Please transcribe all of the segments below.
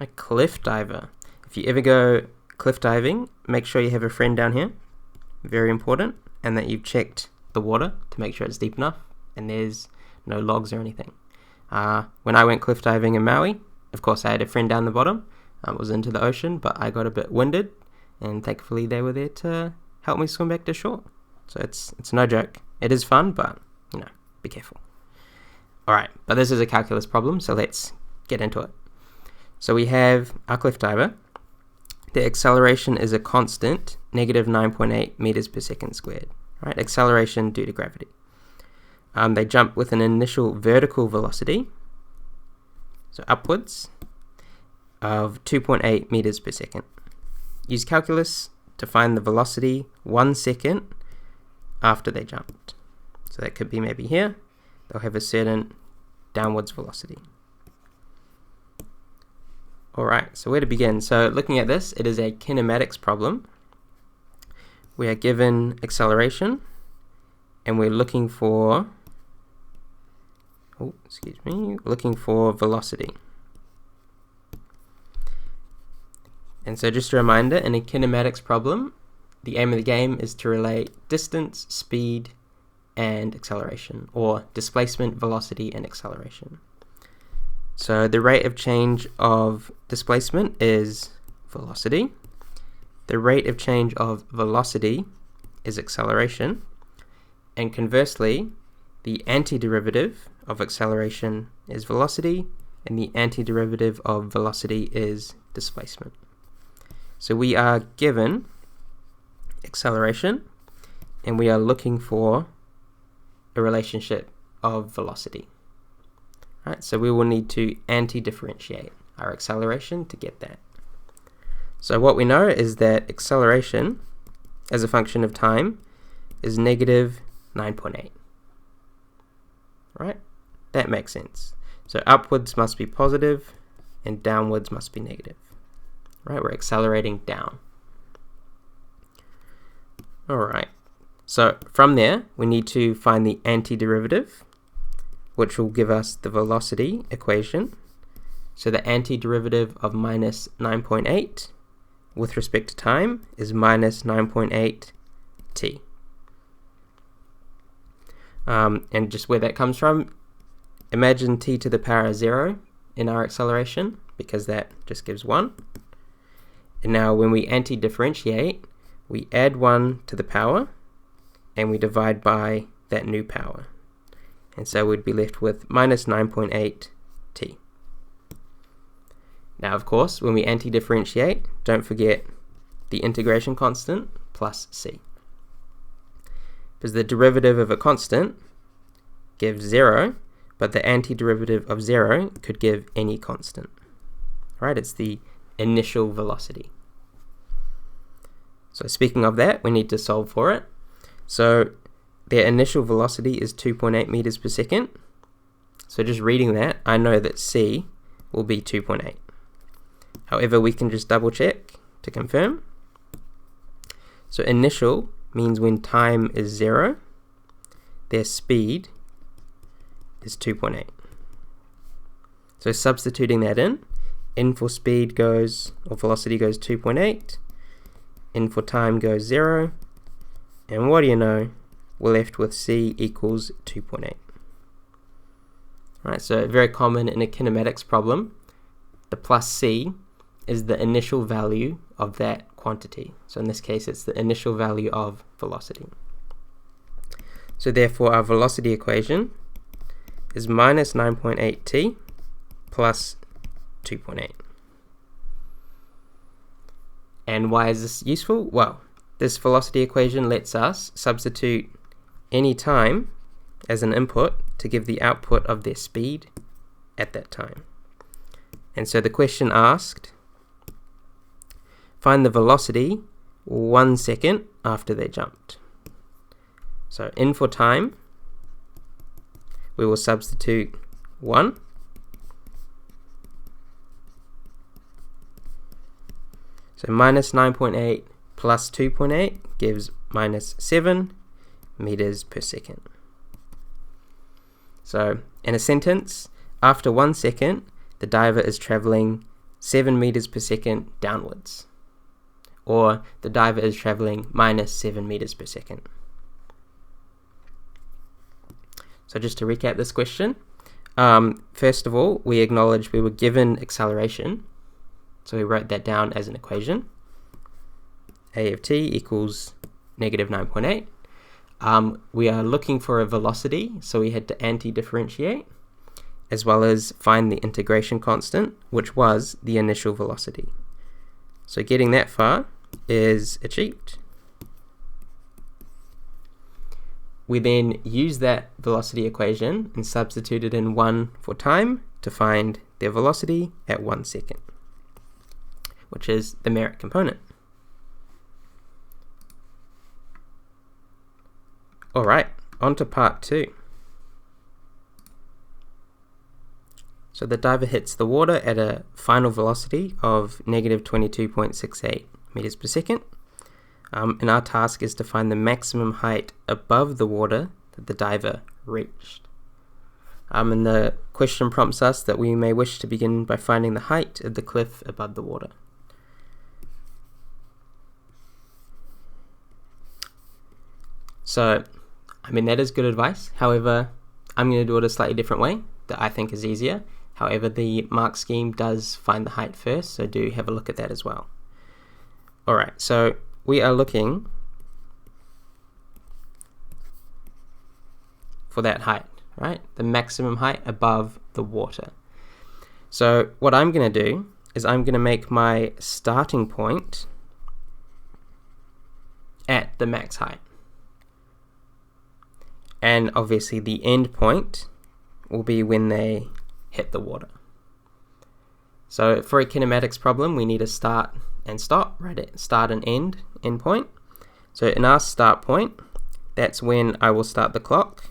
A cliff diver. If you ever go cliff diving, make sure you have a friend down here. Very important. And that you've checked the water to make sure it's deep enough and there's no logs or anything. When I went cliff diving in Maui, of course I had a friend down the bottom. I was into the ocean, but I got a bit winded, and thankfully they were there to help me swim back to shore. So it's no joke. It is fun, but be careful. Alright, but this is a calculus problem, so let's get into it. So we have our cliff diver. The acceleration is a constant, negative 9.8 meters per second squared. Right, acceleration due to gravity. They jump with an initial vertical velocity, so upwards, of 2.8 meters per second. Use calculus to find the velocity 1 second after they jumped. So that could be maybe here. They'll have a certain downwards velocity. Alright, so where to begin? So looking at this, it is a kinematics problem. We are given acceleration and we're looking for looking for velocity. And so just a reminder, in a kinematics problem, the aim of the game is to relate distance, speed, and acceleration, or displacement, velocity, and acceleration. So the rate of change of displacement is velocity. The rate of change of velocity is acceleration. And conversely, the antiderivative of acceleration is velocity, and the antiderivative of velocity is displacement. So we are given acceleration, and we are looking for a relationship of velocity. Right, so we will need to anti-differentiate our acceleration to get that. So what we know is that acceleration as a function of time is negative 9.8. Right? That makes sense. So upwards must be positive and downwards must be negative. Right? We're accelerating down. Alright. So from there, we need to find the antiderivative, which will give us the velocity equation. So the antiderivative of minus 9.8 with respect to time is minus 9.8 t. And just where that comes from, imagine t to the power 0 in our acceleration, because that just gives 1. And now when we anti-differentiate, we add 1 to the power, and we divide by that new power. And so we'd be left with minus 9.8 t. Now, of course, when we anti-differentiate, don't forget the integration constant plus c. Because the derivative of a constant gives 0, but the antiderivative of 0 could give any constant. Right? It's the initial velocity. So speaking of that, we need to solve for it. So their initial velocity is 2.8 meters per second. So just reading that, I know that c will be 2.8. However, we can just double check to confirm. So initial means when time is 0, their speed is 2.8. So substituting that in for speed goes, or velocity goes 2.8, in for time goes 0, and what do you know, we're left with c equals 2.8. Right, so very common in a kinematics problem, the plus c is the initial value of that quantity. So in this case, it's the initial value of velocity. So therefore, our velocity equation is minus 9.8 t plus 2.8. And why is this useful? Well, this velocity equation lets us substitute any time as an input to give the output of their speed at that time. And so the question asked, find the velocity 1 second after they jumped. So in for time, we will substitute 1. So minus 9.8 plus 2.8 gives minus 7 meters per second. So in a sentence, after 1 second, the diver is traveling 7 meters per second downwards, or the diver is traveling minus 7 meters per second. So just to recap this question, first of all, we acknowledge we were given acceleration, so we wrote that down as an equation. A of t equals negative 9.8. We are looking for a velocity, so we had to anti-differentiate, as well as find the integration constant, which was the initial velocity. So getting that far is achieved. We then use that velocity equation and substitute it in 1 for time to find their velocity at 1 second, which is the merit component. Alright, on to part 2. So the diver hits the water at a final velocity of negative 22.68 meters per second. And our task is to find the maximum height above the water that the diver reached. And the question prompts us that we may wish to begin by finding the height of the cliff above the water. So, that is good advice. However, I'm going to do it a slightly different way that I think is easier. However, the mark scheme does find the height first, so do have a look at that as well. Alright, so we are looking for that height, right? The maximum height above the water. So what I'm going to do is I'm going to make my starting point at the max height. And obviously the end point will be when they hit the water. So for a kinematics problem, we need a start and stop, right? Start and end point. So in our start point, that's when I will start the clock.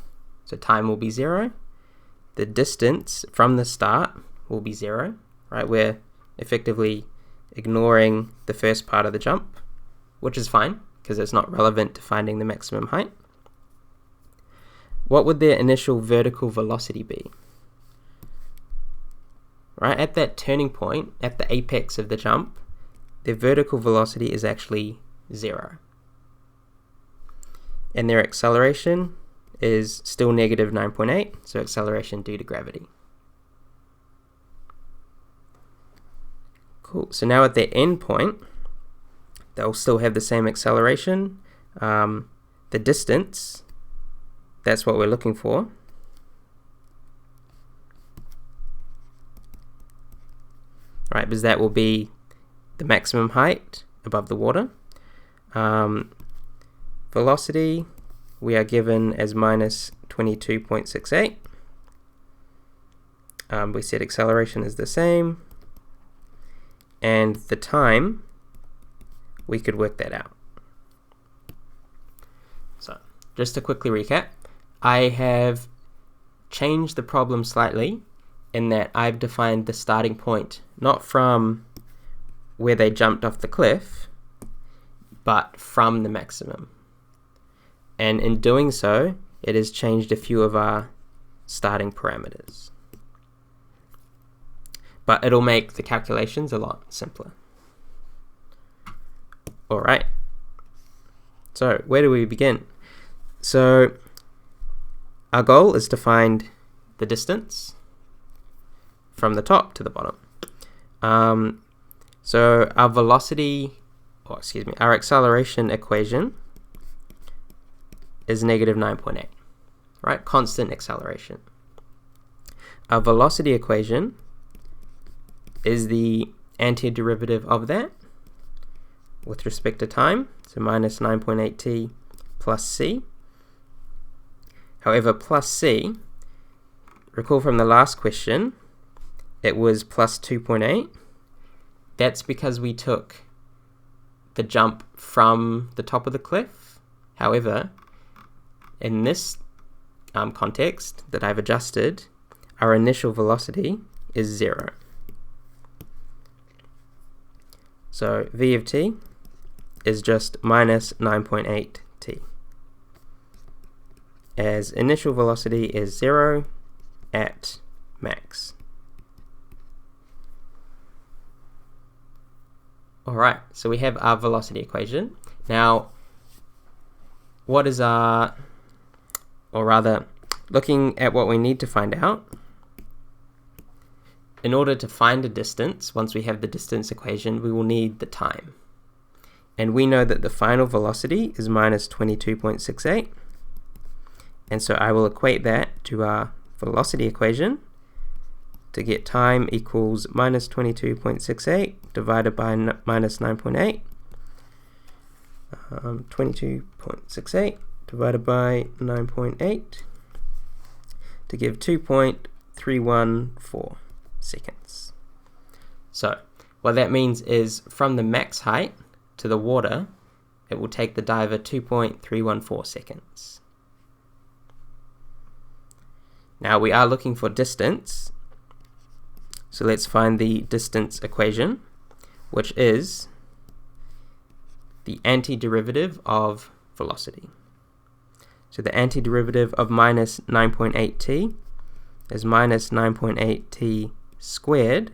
So time will be 0. The distance from the start will be 0, right? We're effectively ignoring the first part of the jump, which is fine because it's not relevant to finding the maximum height. What would their initial vertical velocity be? Right, at that turning point, at the apex of the jump, their vertical velocity is actually 0. And their acceleration is still negative 9.8, so acceleration due to gravity. Cool, so now at their end point, they'll still have the same acceleration. The distance, that's what we're looking for. Right, because that will be the maximum height above the water. Velocity, we are given as minus 22.68. We said acceleration is the same. And the time, we could work that out. So, just to quickly recap, I have changed the problem slightly in that I've defined the starting point not from where they jumped off the cliff, but from the maximum. And in doing so, it has changed a few of our starting parameters. But it'll make the calculations a lot simpler. Alright, so where do we begin? So our goal is to find the distance from the top to the bottom. So our our acceleration equation is negative 9.8, right? Constant acceleration. Our velocity equation is the antiderivative of that with respect to time, so minus 9.8t plus c. However, plus c, recall from the last question, it was plus 2.8. That's because we took the jump from the top of the cliff. However, in this context that I've adjusted, our initial velocity is 0. So v of t is just minus 9.8t, as initial velocity is 0 at max. Alright, so we have our velocity equation. Now, what is our, or rather, looking at what we need to find out, in order to find a distance, once we have the distance equation, we will need the time. And we know that the final velocity is minus 22.68. And so I will equate that to our velocity equation to get time equals minus 22.68 divided by minus 9.8. 22.68 divided by 9.8 to give 2.314 seconds. So what that means is from the max height to the water, it will take the diver 2.314 seconds. Now we are looking for distance, so let's find the distance equation, which is the antiderivative of velocity. So the antiderivative of minus 9.8t is minus 9.8t squared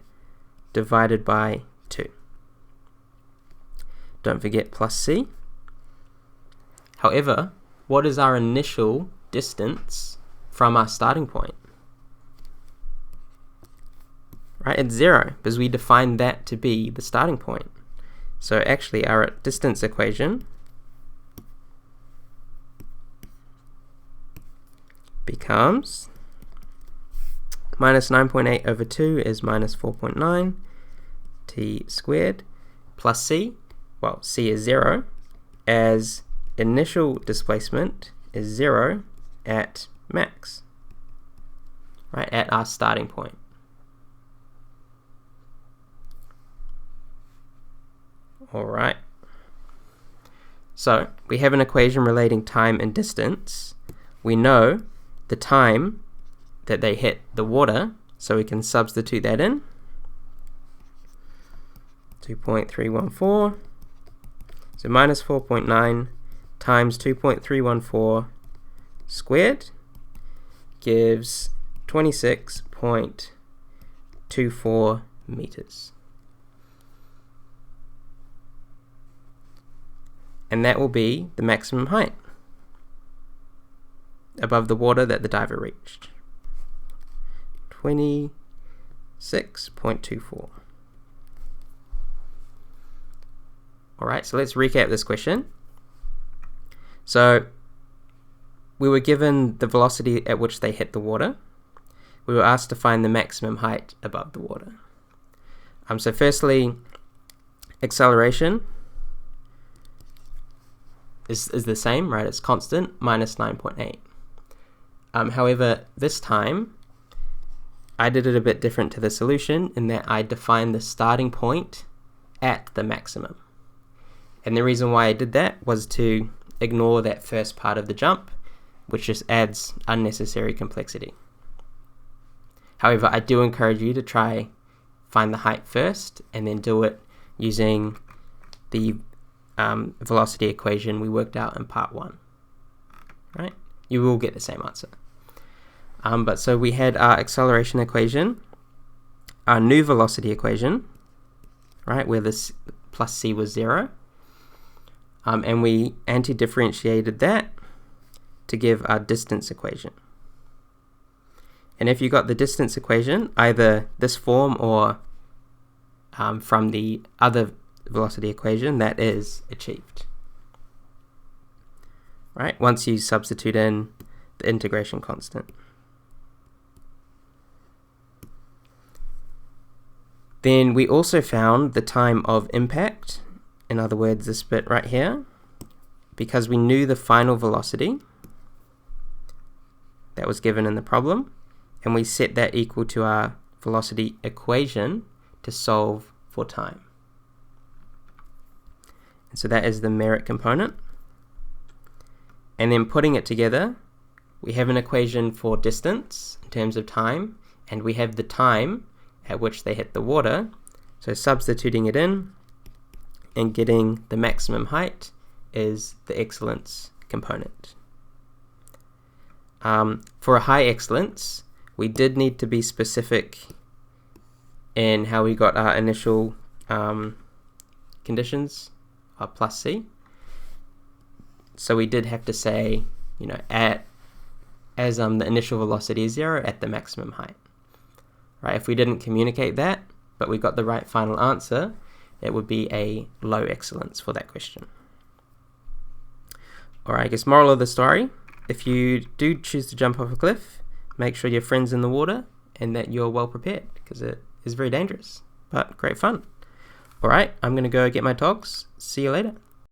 divided by 2. Don't forget plus c. However, what is our initial distance from our starting point? Right, it's 0, because we defined that to be the starting point. So actually our distance equation becomes minus 9.8 over 2 is minus 4.9 t squared plus c. Well, c is 0, as initial displacement is 0 at max, right, at our starting point. Alright, so we have an equation relating time and distance. We know the time that they hit the water, so we can substitute that in. 2.314, so minus 4.9 times 2.314 squared gives 26.24 meters. And that will be the maximum height above the water that the diver reached. 26.24. Alright, so let's recap this question. So we were given the velocity at which they hit the water. We were asked to find the maximum height above the water. So firstly, acceleration is the same, right? It's constant, minus 9.8. However, this time, I did it a bit different to the solution in that I defined the starting point at the maximum. And the reason why I did that was to ignore that first part of the jump, which just adds unnecessary complexity. However, I do encourage you to try find the height first and then do it using the velocity equation we worked out in part 1, right? You will get the same answer. But so we had our acceleration equation, our new velocity equation, right, where this plus c was 0, and we anti-differentiated that to give our distance equation. And if you got the distance equation, either this form or from the other velocity equation, that is achieved. Right, once you substitute in the integration constant. Then we also found the time of impact, in other words, this bit right here, because we knew the final velocity that was given in the problem, and we set that equal to our velocity equation to solve for time. And so that is the merit component. And then putting it together, we have an equation for distance in terms of time, and we have the time at which they hit the water. So substituting it in and getting the maximum height is the excellence component. For a high excellence, we did need to be specific in how we got our initial conditions are plus c. So we did have to say, as the initial velocity is 0 at the maximum height. Right? If we didn't communicate that, but we got the right final answer, it would be a low excellence for that question. Alright, I guess moral of the story, if you do choose to jump off a cliff, make sure your friend's in the water and that you're well prepared, because it is very dangerous, but great fun. Alright, I'm going to go get my dogs. See you later.